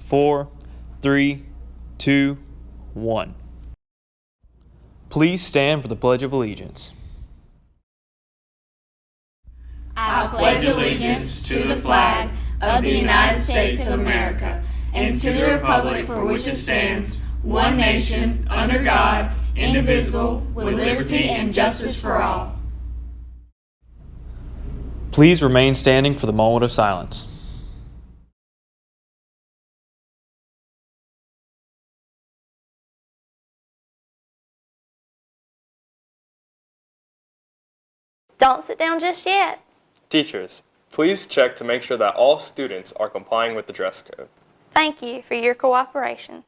4, 3, 2, 1. Please stand for the Pledge of Allegiance. I pledge allegiance to the flag of the United States of America and to the republic for which it stands, one nation, under God, indivisible, with liberty and justice for all. Please remain standing for the moment of silence. Don't sit down just yet. Teachers, please check to make sure that all students are complying with the dress code. Thank you for your cooperation.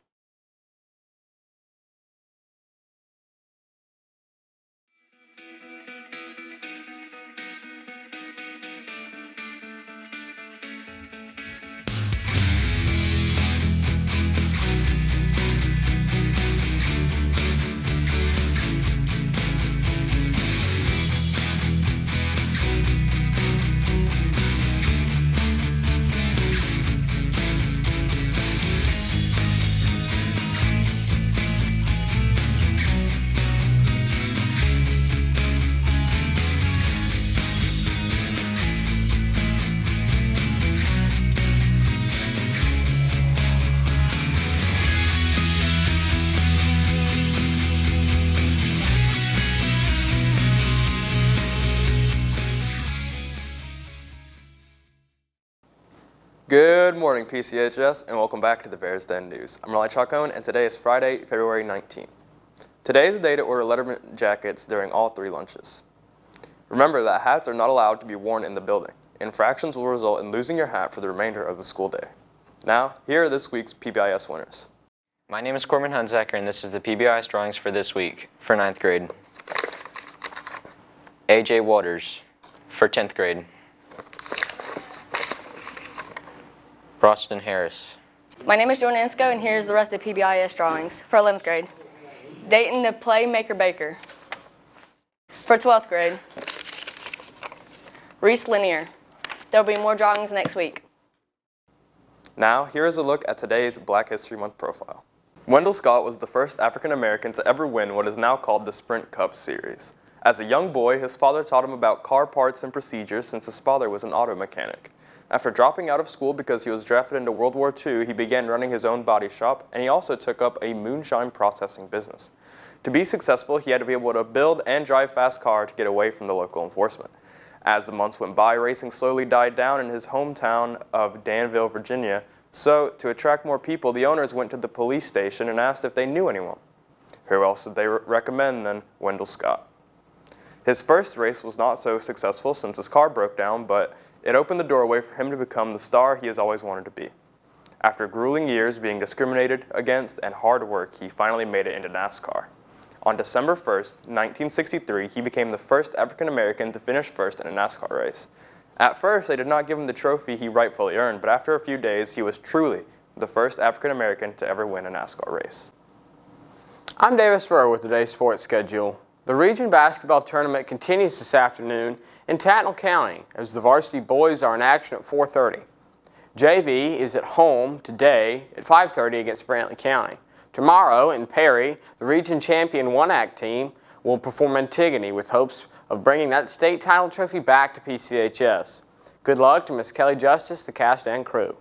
Good morning, PCHS, and welcome back to the Bears Den News. I'm Raleigh Chacon, and today is Friday, February 19th. Today is the day to order Letterman jackets during all 3 lunches. Remember that hats are not allowed to be worn in the building. Infractions will result in losing your hat for the remainder of the school day. Now, here are this week's PBIS winners. My name is Corbin Hunsacker, and this is the PBIS drawings for this week, for 9th grade. AJ Waters, for 10th grade. Roston Harris. My name is Jordan Ensko, and here's the rest of the PBIS drawings for 11th grade. Dayton the Playmaker Baker. For 12th grade, Reese Lanier. There will be more drawings next week. Now, here is a look at today's Black History Month profile. Wendell Scott was the first African American to ever win what is now called the Sprint Cup Series. As a young boy, his father taught him about car parts and procedures since his father was an auto mechanic. After dropping out of school because he was drafted into World War II, he began running his own body shop, and he also took up a moonshine processing business. To be successful, he had to be able to build and drive fast cars to get away from the local enforcement. As the months went by, racing slowly died down in his hometown of Danville, Virginia. So, to attract more people, the owners went to the police station and asked if they knew anyone. Who else did they recommend than Wendell Scott? His first race was not so successful since his car broke down, but it opened the doorway for him to become the star he has always wanted to be. After grueling years being discriminated against and hard work, he finally made it into NASCAR. On December 1st, 1963, he became the first African American to finish first in a NASCAR race. At first, they did not give him the trophy he rightfully earned, but after a few days, he was truly the first African American to ever win a NASCAR race. I'm Davis Burrow with today's sports schedule. The region basketball tournament continues this afternoon in Tattnall County as the varsity boys are in action at 4:30. JV is at home today at 5:30 against Brantley County. Tomorrow in Perry, the region champion 1-act team will perform Antigone with hopes of bringing that state title trophy back to PCHS. Good luck to Miss Kelly Justice, the cast and crew.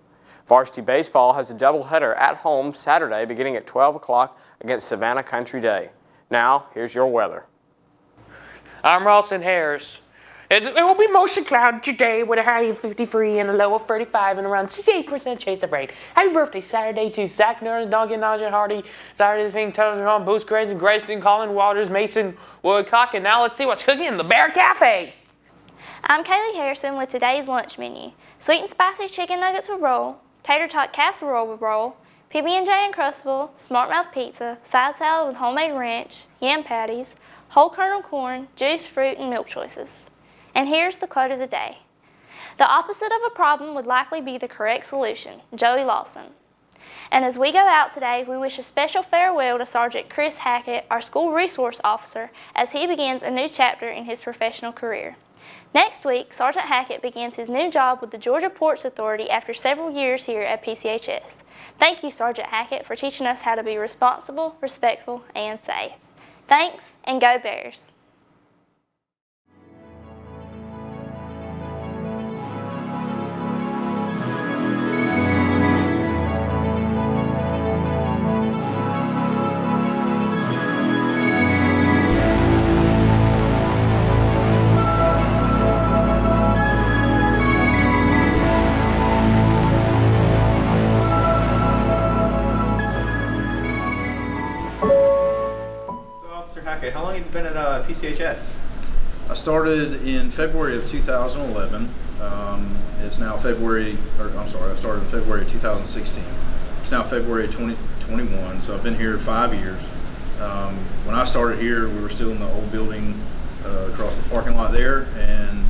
Varsity baseball has a doubleheader at home Saturday beginning at 12 o'clock against Savannah Country Day. Now, here's your weather. I'm Ralston Harris. It will be mostly cloudy today with a high of 53 and a low of 35 and around 68% chance of rain. Happy birthday Saturday to Zach Nurse, Duncan Najee Hardy, Saturday the Thing, Taylor John, Boost Grayson, Grayson, Colin Waters, Mason Woodcock, and now let's see what's cooking in the Bear Cafe. I'm Kaylee Harrison with today's lunch menu. Sweet and spicy chicken nuggets with roll, tater tot casserole with roll, PB&J Uncrustable, Smart Mouth Pizza, side salad with homemade ranch, yam patties, whole kernel corn, juice, fruit, and milk choices. And here's the quote of the day. The opposite of a problem would likely be the correct solution. Joey Lawson. And as we go out today, we wish a special farewell to Sergeant Chris Hackett, our school resource officer, as he begins a new chapter in his professional career. Next week, Sergeant Hackett begins his new job with the Georgia Ports Authority after several years here at PCHS. Thank you, Sergeant Hackett, for teaching us how to be responsible, respectful, and safe. Thanks, and go Bears! Hackett, how long have you been at PCHS? I started in February of 2011. It's now I started in February of 2016. It's now February of 2021, so I've been here 5 years. When I started here, we were still in the old building across the parking lot there, and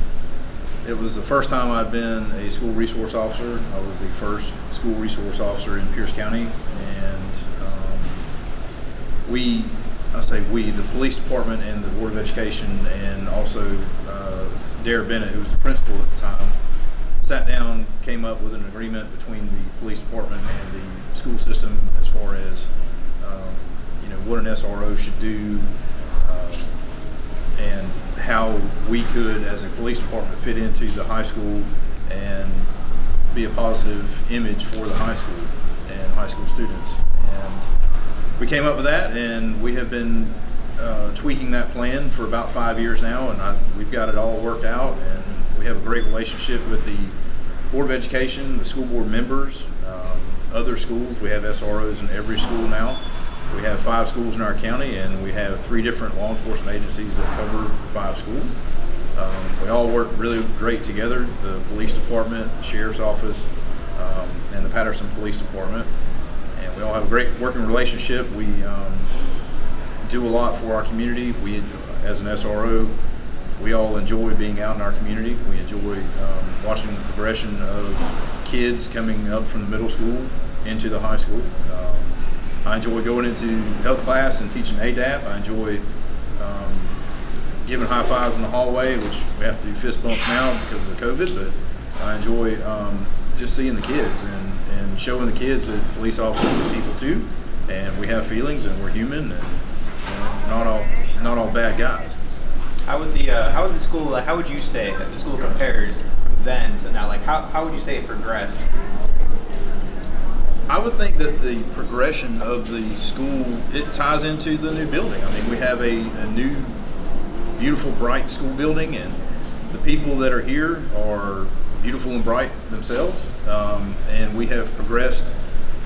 it was the first time I'd been a school resource officer. I was the first school resource officer in Pierce County, and the police department and the Board of Education, and also Dare Bennett, who was the principal at the time, sat down, came up with an agreement between the police department and the school system as far as what an SRO should do, and how we could, as a police department, fit into the high school and be a positive image for the high school and high school students. And we came up with that, and we have been tweaking that plan for about 5 years now, and we've got it all worked out, and we have a great relationship with the Board of Education, the school board members, other schools. We have SROs in every school now. We have 5 schools in our county, and we have 3 different law enforcement agencies that cover 5 schools. We all work really great together, the police department, the sheriff's office, and the Patterson Police Department. And we all have a great working relationship. We do a lot for our community. We, as an SRO, we all enjoy being out in our community. We enjoy watching the progression of kids coming up from the middle school into the high school. I enjoy going into health class and teaching ADAP. I enjoy giving high fives in the hallway, which we have to do fist bumps now because of the COVID, but I enjoy just seeing the kids and showing the kids that police officers are people too, and we have feelings, and we're human, and not all bad guys. So. How would the school? How would you say that the school compares from then to now? Like how would you say it progressed? I would think that the progression of the school, it ties into the new building. I mean, we have a new, beautiful, bright school building, and the people that are here are beautiful and bright themselves, and we have progressed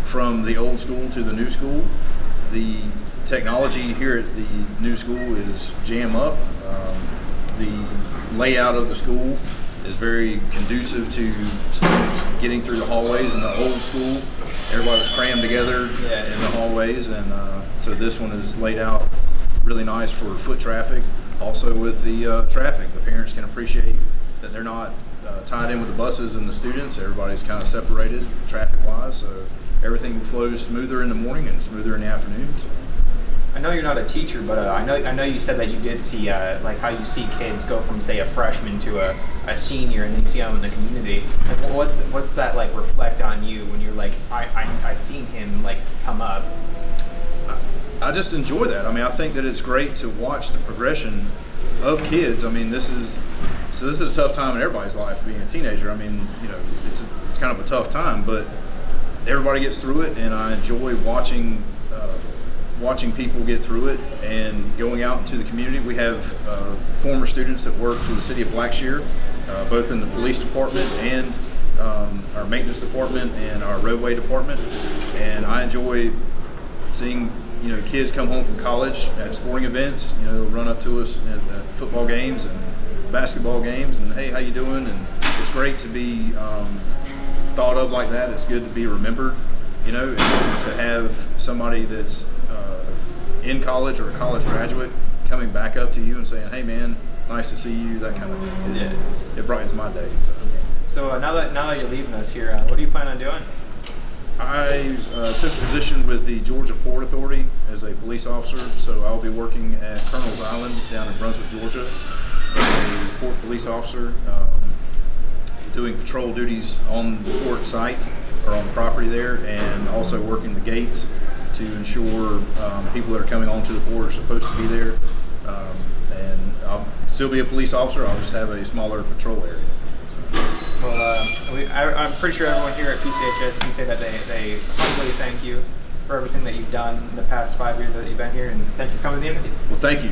from the old school to the new school. The technology here at the new school is jam up. The layout of the school is very conducive to students getting through the hallways. In the old school, everybody was crammed together in the hallways, and so this one is laid out really nice for foot traffic. Also with the traffic, the parents can appreciate that they're not tied in with the buses and the students. Everybody's kind of separated traffic-wise, so everything flows smoother in the morning and smoother in the afternoons. I know you're not a teacher, but I know you said that you did see like how you see kids go from, say, a freshman to a senior, and then you see them in the community. Like, what's that like reflect on you when you're like, I seen him like come up? I just enjoy that. I mean, I think that it's great to watch the progression of kids. I mean, this is a tough time in everybody's life, being a teenager. I mean, it's kind of a tough time, but everybody gets through it, and I enjoy watching people get through it and going out into the community. We have former students that work for the city of Blackshear, both in the police department and our maintenance department and our roadway department, and I enjoy seeing kids come home from college at sporting events. They'll run up to us at football games and basketball games, and hey, how you doing? And it's great to be thought of like that. It's good to be remembered, and to have somebody that's in college or a college graduate coming back up to you and saying, hey man, nice to see you, that kind of thing. It brightens my day. So now that you're leaving us here, what do you plan on doing? I took a position with the Georgia Port Authority as a police officer, so I'll be working at Colonel's Island down in Brunswick, Georgia, as a port police officer, doing patrol duties on the port site or on the property there, and also working the gates to ensure people that are coming onto the port are supposed to be there. And I'll still be a police officer, I'll just have a smaller patrol area. Well, I'm pretty sure everyone here at PCHS can say that they humbly thank you for everything that you've done in the past 5 years that you've been here, and thank you for coming to the interview. Well, thank you.